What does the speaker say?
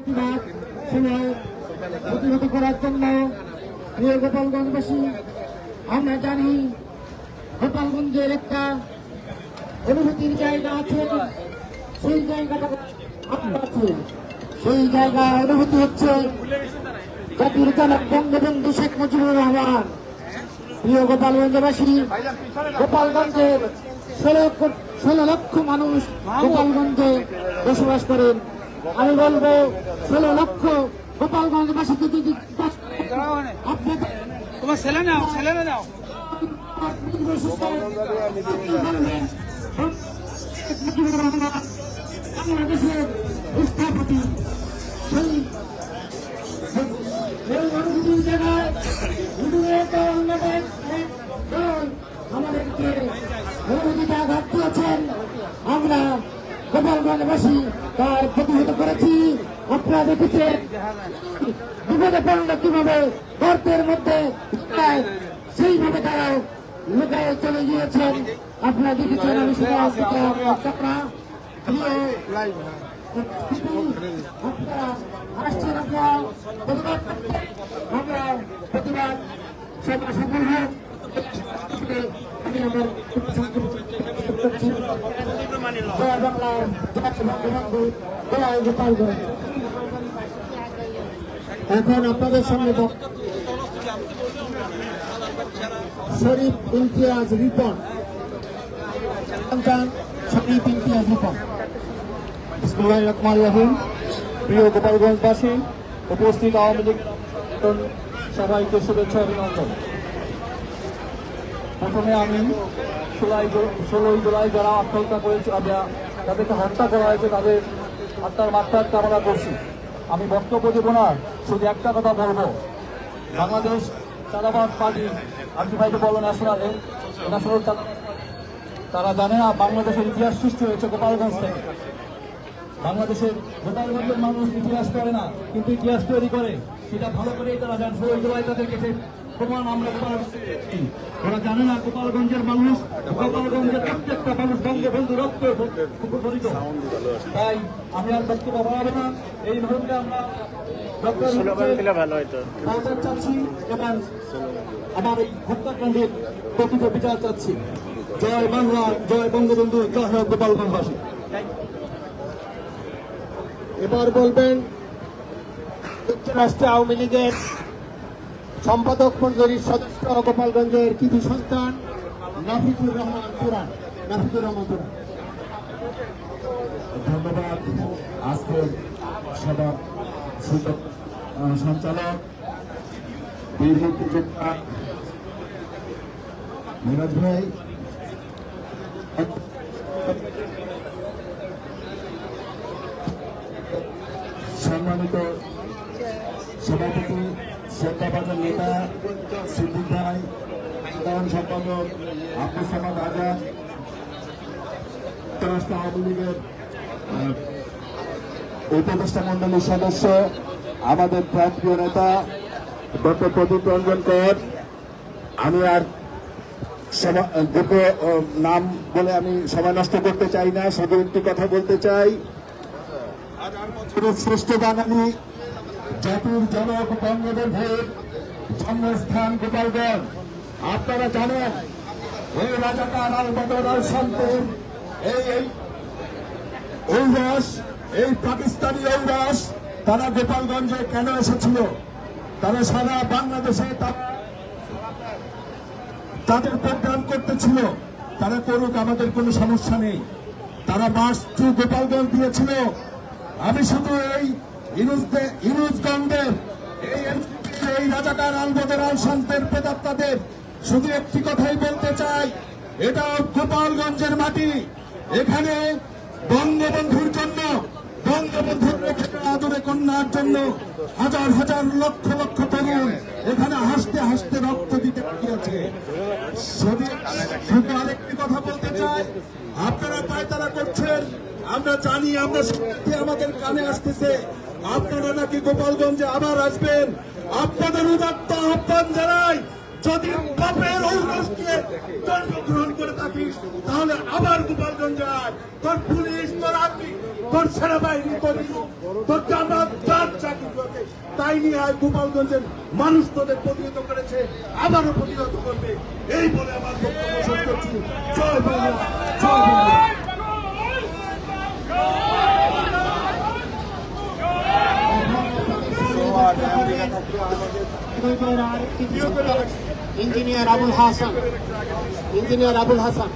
সময় প্রতিহত করার জন্য প্রিয় গোপালগঞ্জবাসী, আমরা জানি গোপালগঞ্জের একটা অনুভূতির জায়গা আছে, সেই জায়গাটা আছে। সেই জায়গা অনুভূতি হচ্ছে জাতির জনক বঙ্গবন্ধু শেখ মুজিবুর রহমান। প্রিয় গোপালগঞ্জবাসী, গোপালগঞ্জের 16 লক্ষ মানুষ গোপালগঞ্জে বসবাস করেন। আমি বলবো 16 লক্ষ গোপালগঞ্জবাসীকে যদি তোমার ছেলে নাও বাংলাদেশের স্থপতি সেই অনুভূতির জায়গায় আমাদেরকে অনুভূতিটা আঘাত দিয়েছেন। আমরা গোপালগঞ্জবাসী তার প্রতিহত করেছি। আপনারা দেখেছেন বিপদে পড়লে কিভাবে গর্তের মধ্যে সেইভাবে তারাও লুকায় চলে গিয়েছেন। আপনারা দেখেছেন। আমি সেটা আপনারা আসছেন, আপনারা প্রতিবাদ করতে। আমরা প্রতিবাদ সফল হোক। আমি আমার করছি জয় বাংলা, জয় বঙ্গবন্ধু, জয় গোপালগঞ্জ। এখন আপনাদের সামনে শরীফ ইমতিয়াজ রিপন, শরীফ ইমতিয়াজ রিপন। বিসমিল্লাহির রহমানির রহিম। প্রিয় গোপালগঞ্জবাসী, উপস্থিত আওয়ামী লীগ সবাইকে শুভেচ্ছা অভিনন্দন। প্রথমে আমি 16 জুলাই যারা আত্মহত্যা করেছে, যাদেরকে হত্যা করা হয়েছে, তাদের আত্মার মাত্রার কামনা করছি। আমি বক্তব্য দেব না, শুধু একটা কথা বলবো। বাংলাদেশ চাঁদাবাদ পার্টি আলটিমেটলি বলো ন্যাশনাল, তারা জানে না বাংলাদেশের ইতিহাস সৃষ্টি হয়েছে গোপালগঞ্জ থেকে। বাংলাদেশের গোপালগঞ্জের মানুষ ইতিহাস করে না, কিন্তু ইতিহাস তৈরি করে। সেটা ভালো করেই তারা জানেন। 16 জুলাই তাদেরকে প্রমাণ আমরা ওরা জানে না গোপালগঞ্জের মানুষ, গোপালগঞ্জের প্রত্যেকটা মানুষ বঙ্গবন্ধু রক্ত উপকৃত। তাই আমি আর বক্তব্য বাড়াবো না। এই মুহূর্তে আমরা চাচ্ছি এবং আমার এই হত্যাকাণ্ডের প্রকৃত বিচার চাচ্ছি। জয় বাংলা, জয় বঙ্গবন্ধু, জয় হোক গোপালগঞ্জবাসী। এবার বলবেন যুক্তরাষ্ট্র আওয়ামী লীগের সম্পাদক মণ্ডলীর সদস্য, গোপালগঞ্জের কৃতি সন্তান নাফিকুর রহমান তুরান। ধন্যবাদ। আজকের সভার সঞ্চালক বীর মুক্তিযোদ্ধা মিরাজ ভাই, সম্মানিত সভাপতি শ্রদ্ধাভাজন নেতা সিদ্দিক ভাই, সাধারণ সম্পাদক আব্দুল সামাদ আজাদ, যুক্তরাষ্ট্র আওয়ামী লীগের উপদেষ্টা মন্ডলীর সদস্য, আমাদের প্রান্তীয় নেতা ডক্টর প্রদীপ রঞ্জন কর। আমি আর নাম বলে আমি সময় নষ্ট করতে চাই না, শুধু একটি কথা বলতে চাই। শ্রেষ্ঠ বাঙালি জাতির জনক বঙ্গবন্ধুর জন্মস্থান গোপালগঞ্জ। আপনারা জানেন এই রাজাকার আল বদর আল শান্তির ঔরাস, এই পাকিস্তানি ঔরাস, তারা গোপালগঞ্জে কেন এসেছিল? তারা সারা বাংলাদেশে তাদের প্রোগ্রাম করতেছিল। তারা করুক, আমাদের কোনো সমস্যা নেই। তারা মার্চ টু গোপালগঞ্জ দিয়েছিল। আমি শুধু এই ইনুজগঞ্জের এই রাজাকার আল বদর আল শান্তির প্রেতাত্মাদের শুধু একটি কথাই বলতে চাই, এটা গোপালগঞ্জের মাটি। এখানে বঙ্গবন্ধুর জন্য, বঙ্গবন্ধুর আদরে কন্যার জন্য হাজার হাজার লক্ষ লক্ষ তরুণ এখানে হাসতে হাসতে রক্ত দিতে গিয়েছে। শুধু আরেকটি কথা বলতে চাই, আপনারা পায়তারা করছেন, আমরা জানি, আমরা আমাদের কানে আসতেছে আপনারা নাকি গোপালগঞ্জে আবার আসবেন। আপনাদের উদাত্ত আহ্বান জানাই, যদি বাপের ঔরসকে জন্মগ্রহণ করে থাকিস তাহলে আবার গোপালগঞ্জে আয়। তোর পুলিশ, তোর আর্মি, তোর সেনাবাহিনী, তোর জামাত ডাইনি আয় গোপালগঞ্জের মানুষ তোদের প্রতিহত করেছে, আবারও প্রতিহত করবে, এই বলে আমার বক্তব্য শেষ করছি। জয় বাংলা, জয় বাংলা। ইঞ্জিনিয়ার আবুল হাসান